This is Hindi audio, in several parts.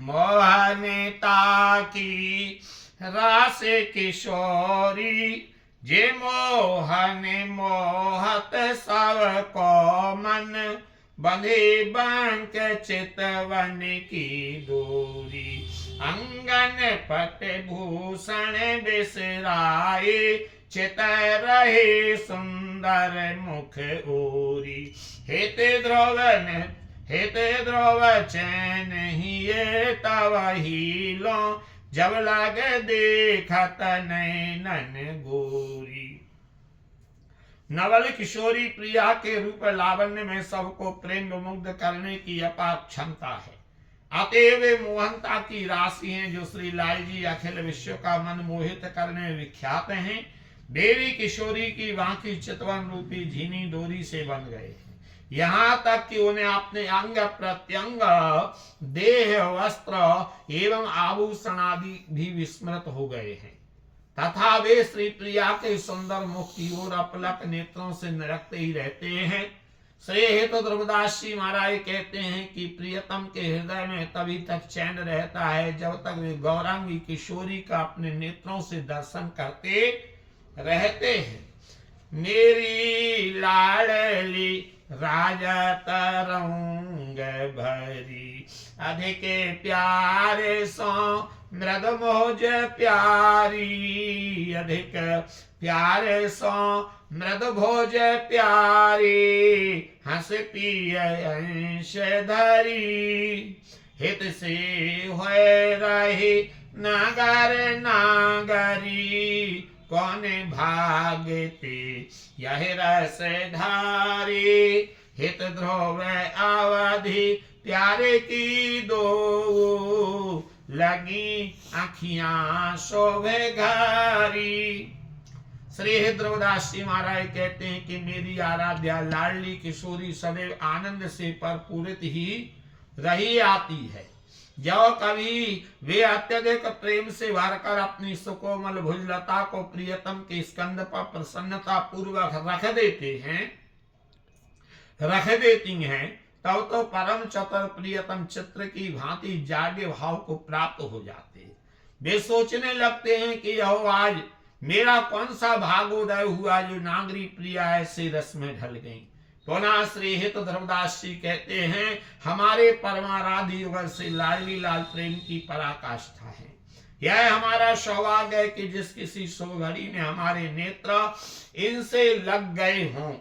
मोहनिता की रास किशोरी, जे मोहन मोहत सब को मन, बंधे बंक चितवन की डोरी। अंगन पट भूषण बिसराए, चित रहे सुंदर मुख ओरी। हित ध्रुव चैन ही तव ही लो, जब लग देखत नैनन गोरी। नवल किशोरी प्रिया के रूप लावण्य में सबको प्रेम विमुग्ध करने की अपार क्षमता है। अतएव मोहनता की राशि हैं, जो श्री लाल जी अखिल विश्व का मन मोहित करने में विख्यात हैं। देवी किशोरी की बांकी चितवन रूपी झीनी डोरी से बन गए हैं, यहाँ तक कि उन्हें अपने अंग प्रत्यंग, देह, वस्त्र एवं आभूषण आदि भी विस्मृत हो गए हैं, तथा वे श्री प्रिया के सुंदर मुख की ओर अपलक नेत्रों से निरखते ही रहते हैं। श्री हेतु ध्रुवदास जी महाराज कहते हैं कि प्रियतम के हृदय में तभी तक चैन रहता है जब तक वे गौरांगी किशोरी का अपने नेत्रों से दर्शन करते रहते हैं। मेरी लाडली राजत रंग भरी, अधिक प्यारे सो मृद मोज प्यारी, अधिक प्यारे सो मृद भोज प्यारी, हंस पिय अंश धरी। हित से होए रही नागर नागरी, कौन भागते यह रस धारी। हित ध्रुव अवधि प्यारे की दो, लगी आखियां शोभे घारी। श्री ध्रुवदास जी महाराज कहते हैं कि मेरी आराध्या लाडली किशोरी सदैव आनंद से परपूरित ही रही आती है। जब कभी वे अत्यधिक प्रेम से भरकर अपनी सुकोमल भुजलता को प्रियतम के स्कंद पर प्रसन्नता पूर्वक रख देती हैं, तब तो परम चतुर प्रियतम चित्र की भांति जागे भाव को प्राप्त हो जाते हैं। वे सोचने लगते हैं कि यहो आज मेरा कौन सा भागोदय हुआ जो नागरी प्रिया ऐसे रस में ढल गई। पुनः श्री हित ध्रुवदास जी कहते हैं, हमारे परमाराध्य युगल से लाडली लाल प्रेम की पराकाष्ठा है। यह हमारा सौभाग्य है कि जिस किसी सौघड़ी में हमारे नेत्र इनसे लग गए हों।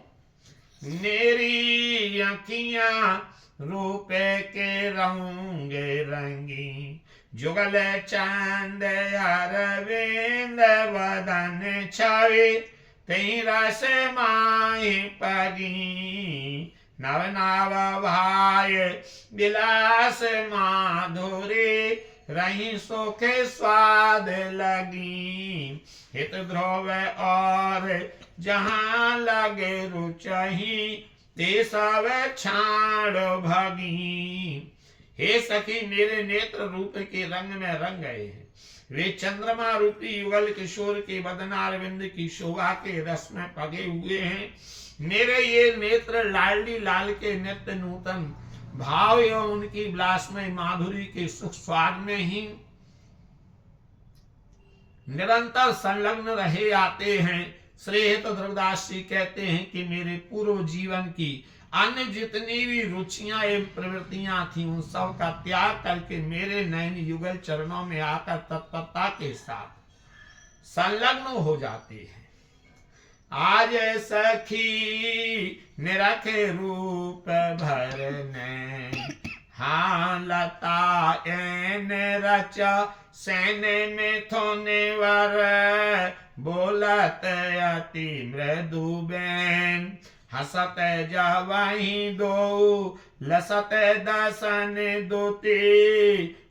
मेरी अखियां रूपे के रंगे रंगी, जुगल चांद अरविंद वदन छवि, तई रस माहि पगी, नव नव भाय विलास माधुरी, रही सुखे स्वाद लगी। हित ध्रुव और जहां लगे रुचहि, ते सब छाड़ भगी। हे सखी, मेरे नेत्र रूप के रंग में रंग गए हैं। वे चंद्रमा रूपी युगल किशोर के बदनारविंद की शोभा के रस में पगे हुए हैं। मेरे ये नेत्र लाडली लाल के नित्य नूतन भाव एवं उनकी विलासमय माधुरी के सुख स्वाद में ही निरंतर संलग्न रहे आते हैं। श्री हित ध्रुवदास जी कहते हैं कि मेरे पूर्व जीवन की अन्य जितनी भी रुचियां एवं प्रवृत्तियां थी, उन सब का त्याग करके मेरे नयन युगल चरणों में आकर तत्परता के साथ संलग्न हो जाते हैं। आज सखी निरखे रूप भरने, हाँ लता एन रचा सैन में थोने वर, बोलत अति मृदु बैन, हसत जावही दो, लसत दसन दोते,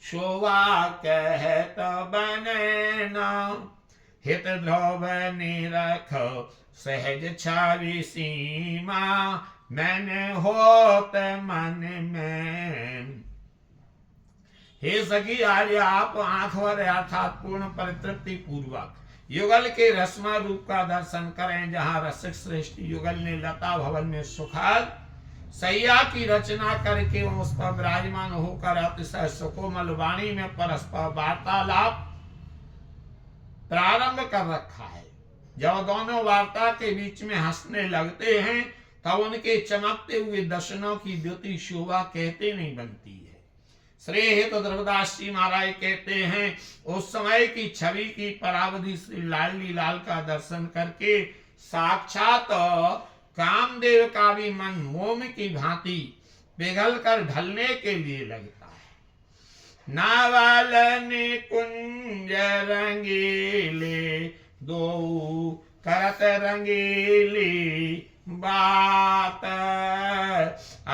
शोभा कहत बनना। हित ध्रुव निरख सहज छवि सीमा, मैंने होत मन में। हे सखी, आज आप आंख भर अर्थात पूर्ण परितृप्ति पूर्वक युगल के रसमय रूप का दर्शन करें, जहां रसिक श्रेष्ठ युगल ने लता भवन में सुखद सैया की रचना करके उस पर विराजमान होकर अतिशय सुकोमल वाणी में परस्पर वार्तालाप प्रारंभ कर रखा है। जब दोनों वार्ता के बीच में हंसने लगते हैं तब उनके चमकते हुए दर्शनों की द्युति शोभा कहते नहीं बनती है। श्री हित द्रवदास जी महाराज कहते हैं, उस समय की छवि की परावधि श्री लाडली लाल का दर्शन करके साक्षात कामदेव का भी मन मोम की भांति पिघल कर ढलने के लिए लगता है। नावल ने कुंज रंगीले दो करत रंगीली बात,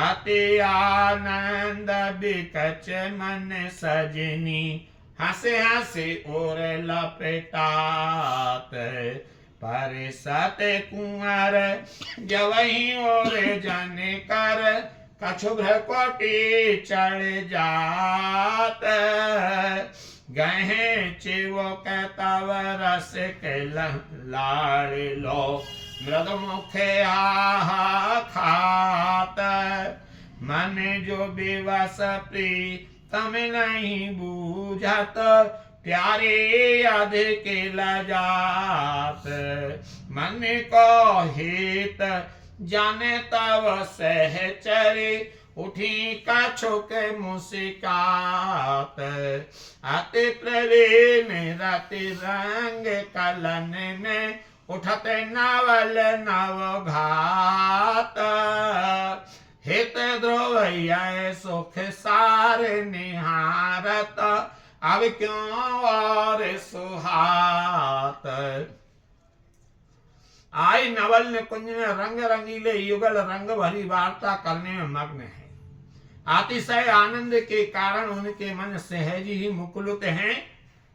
अति आनंद बिकच मन सजनी, हंसे हंसे और लपेटात, पर सत कुंवर जवही और जन कर, कछु भ्रकोटी चढ़ जात, गहे चिवो के तव रस के लाड़ लो, मृद मुखे आहा खात, मन जो बेवस प्रीतम नहीं बूझत, प्यारे अधिक लजात, मन को हित जाने तव सहचरे, उठी कछु के मुस्कात, अति प्रवीण रति रंग कलन में, उठते नवल नव घात, हित ध्रुव सुख सार निहारत, अब क्यों और सुहात। आई नवल ने कुंज में रंग रंगीले युगल रंग भरी वार्ता करने में मग्न है। अतिशय आनंद के कारण उनके मन सहज ही मुकुलित हैं।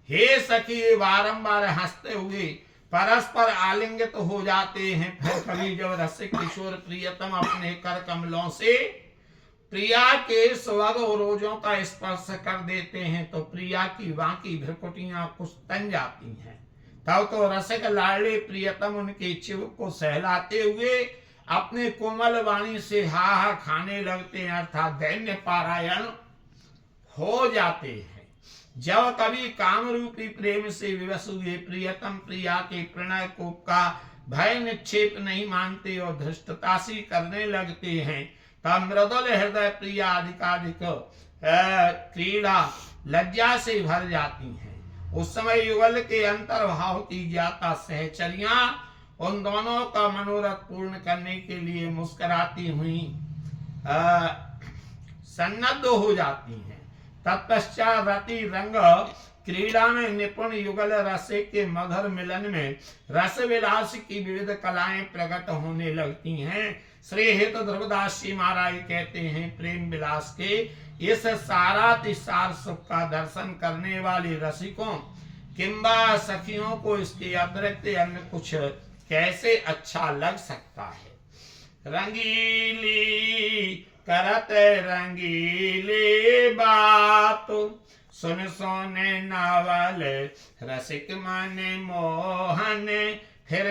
हे सखी, बारंबार हंसते हुए परस्पर आलिंगित हो जाते हैं। फिर कभी जब रसिक किशोर प्रियतम अपने कर कमलों से प्रिया के स्वग रोजों का स्पर्श कर देते हैं तो प्रिया की बाकी भ्रकुटियां कुछ तन जाती हैं। तब तो रसिक लाडले प्रियतम उनके चिबुक को सहलाते हुए अपने कोमल वाणी से हा हा खाने लगते हैं, अर्थात दैन्य पारायण हो जाते हैं। जब कभी काम रूपी प्रेम से विवश हुए प्रियतम प्रिया के प्रणय कोप का भय निक्षेप नहीं मानते और धृष्टतासी करने लगते हैं, तब मृदुल हृदय प्रिया अधिकाधिक क्रीड़ा लज्जा से भर जाती हैं। उस समय युगल के अंतर्भाव की ज्ञाता सहचरियां उन दोनों का मनोरथ पूर्ण करने के लिए मुस्कुराती हुई सन्नद्ध हो जाती हैं। तत्पश्चात रति रंग क्रीड़ा में निपुण युगल रसे के मधुर मिलन में रस विलास की विविध कलाएं प्रकट होने लगती हैं। श्री हित ध्रुवदास जी महाराज कहते हैं, प्रेम विलास के इस सारातिसार सुख का दर्शन करने वाले रसिकों किंबा सखियों को इसके अतिरिक्त अन्य कुछ कैसे अच्छा लग सकता है। रंगीली करत रंगीली बात, सुन सोने नावल रसिक मन मोहन, फिर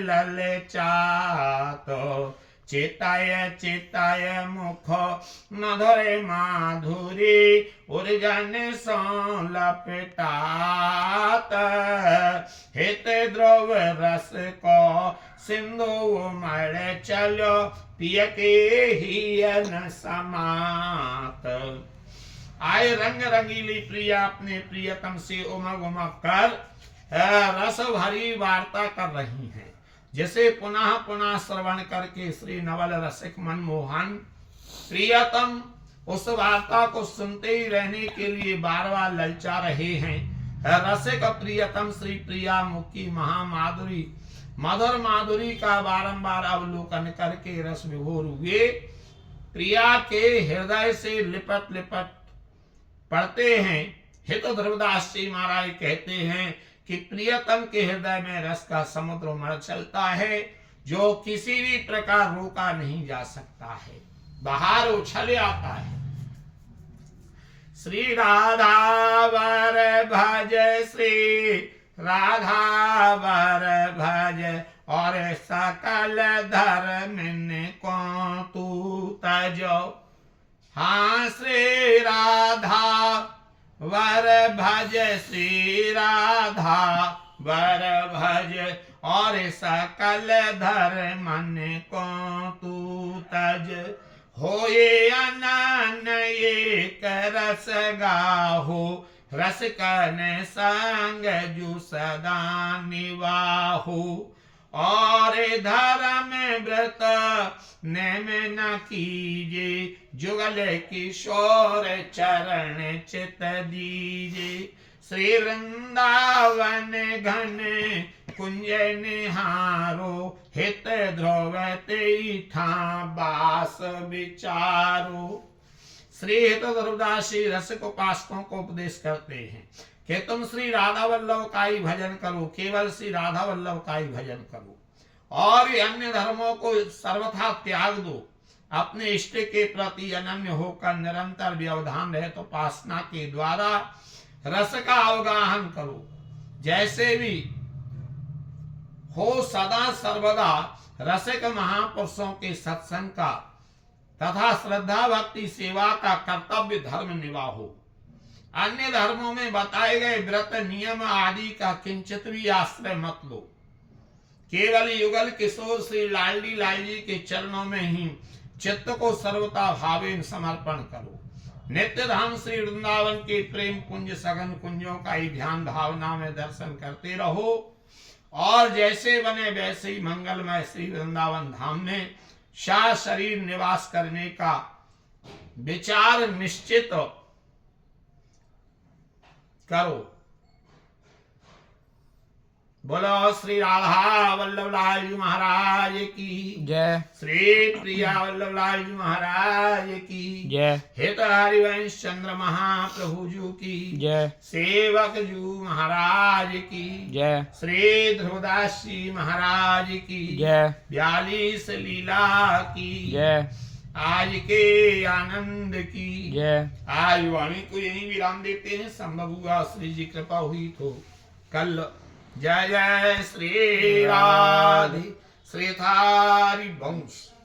ललचातो, चिताय चिताय मुख मधुर माधुरी, उर्जन सो लपटात, हित ध्रुव रस को सिंधु मल चलो, पिय के ही न समात। आए रंग रंगीली प्रिया अपने प्रियतम से उमग उमग कर रस भरी वार्ता कर रही हैं, जिसे पुनः पुनः श्रवण करके श्री नवल रसिक मनमोहन प्रियतम उस वार्ता को सुनते ही रहने के लिए बार बार ललचा रहे हैं। रसिक प्रियतम श्री प्रिया मुखी महामाधुरी मधुर माधुरी का बारंबार अवलोकन करके रस विभोर हुए प्रिया के हृदय से लिपट लिपट पढ़ते हैं। हित ध्रुवदास जी महाराज कहते हैं कि प्रियतम के हृदय में रस का समुद्र उमड़ चलता है, जो किसी भी प्रकार रोका नहीं जा सकता है, बाहर उछल आता है। श्री राधा वर भज, श्री राधा वर भज, और सकल धर्म को तू तजो। हाँ श्री राधा वर भज, श्री राधा वर भज, और सकल धर्मन को तू तज। होए अनन एक रस गाहो, रस कन संग जु सदा निवाहु। और धर्म व्रत नेम न कीजे, जुगल किशोर चरण चित दीजे। श्री वृंदावन घन कुंज निहारो, हित ध्रुव तेई ठा बास विचारो। श्री हित ध्रुवदास श्री रसिक उपासकों को उपदेश करते हैं कि तुम श्री राधा वल्लभ का ही भजन करो, केवल श्री राधा वल्लभ का ही भजन करो, और अन्य धर्मों को सर्वथा त्याग दो। अपने इष्ट के प्रति अनन्य होकर निरंतर व्यवधान रहे तो उपासना के द्वारा रस का अवगाहन करो। जैसे भी हो सदा सर्वदा रसिक महापुरुषों के सत्संग का तथा श्रद्धा भक्ति सेवा का कर्तव्य धर्म निभाओ। अन्य धर्मों में बताए गए व्रत नियम आदि का किंचित भी आश्रय मत लो। केवल युगल किशोर श्री लाडली लाल जी के चरणों में ही चित्त को सर्वथा भावेन समर्पण करो। नित्य धाम श्री वृंदावन के प्रेम कुंज सघन कुंजों का ही ध्यान भावना में दर्शन करते रहो, और जैसे बने वैसे ही मंगलमय श्री वृंदावन धाम में शाह शरीर निवास करने का विचार निश्चित करो। बोलो श्री राधा वल्लभ लाल जी महाराज की जय। श्री प्रिया वल्लभ लाल जी महाराज की जय। हित हरिवंश चंद्र महाप्रभु जू की जय। सेवक जू महाराज की जय। श्री ध्रुवदास जी महाराज की जय। 42 लीला की जय। आज के आनंद की जय। आज वाणी को यही विराम देते हैं। संभव हुआ श्री जी कृपा हुई तो कल। जय जय श्री राधे श्री थारी वंश।